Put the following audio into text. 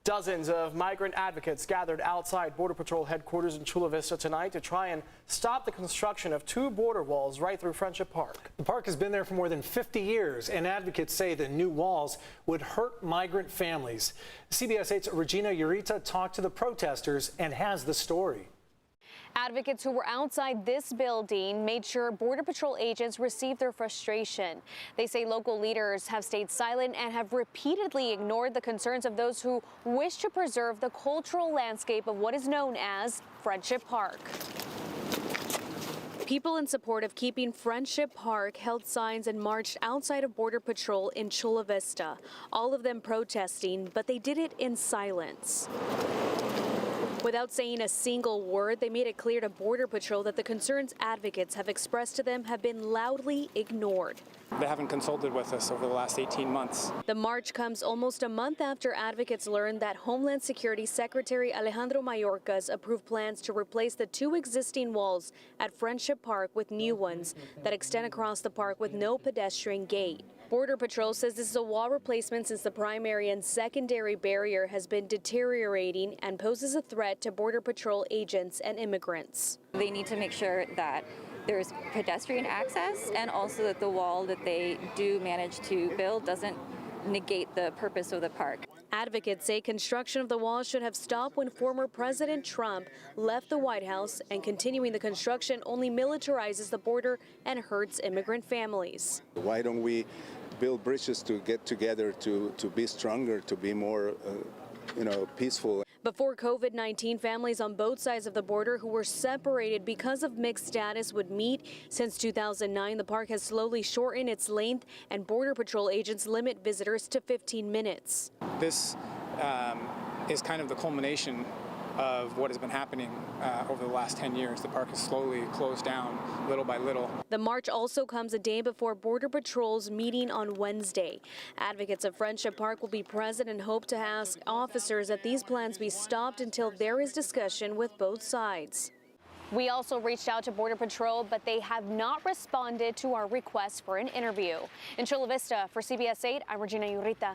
Dozens of migrant advocates gathered outside Border Patrol headquarters in Chula Vista tonight to try and stop the construction of two border walls right through Friendship Park. The park has been there for more than 50 years, and advocates say the new walls would hurt migrant families. CBS 8's Regina Urita talked to the protesters and has the story. Advocates who were outside this building made sure Border Patrol agents received their frustration. They say local leaders have stayed silent and have repeatedly ignored the concerns of those who wish to preserve the cultural landscape of what is known as Friendship Park. People in support of keeping Friendship Park held signs and marched outside of Border Patrol in Chula Vista, all of them protesting, but they did it in silence. Without saying a single word, they made it clear to Border Patrol that the concerns advocates have expressed to them have been loudly ignored. They haven't consulted with us over the last 18 months. The march comes almost a month after advocates learned that Homeland Security Secretary Alejandro Mayorkas approved plans to replace the two existing walls at Friendship Park with new ones that extend across the park with no pedestrian gate. Border Patrol says this is a wall replacement since the primary and secondary barrier has been deteriorating and poses a threat to Border Patrol agents and immigrants. They need to make sure that there's pedestrian access and also that the wall that they do manage to build doesn't negate the purpose of the park. Advocates say construction of the wall should have stopped when former President Trump left the White House, and continuing the construction only militarizes the border and hurts immigrant families. Why don't we build bridges to get together, to be stronger, to be more peaceful? Before COVID-19, families on both sides of the border who were separated because of mixed status would meet. Since 2009, the park has slowly shortened its length, and Border Patrol agents limit visitors to 15 minutes. This is kind of the culmination of what has been happening over the last 10 years. The park has slowly closed down little by little. The march also comes a day before Border Patrol's meeting on Wednesday. Advocates of Friendship Park will be present and hope to ask officers that these plans be stopped until there is discussion with both sides. We also reached out to Border Patrol, but they have not responded to our request for an interview. In Chula Vista, for CBS 8, I'm Regina Urita.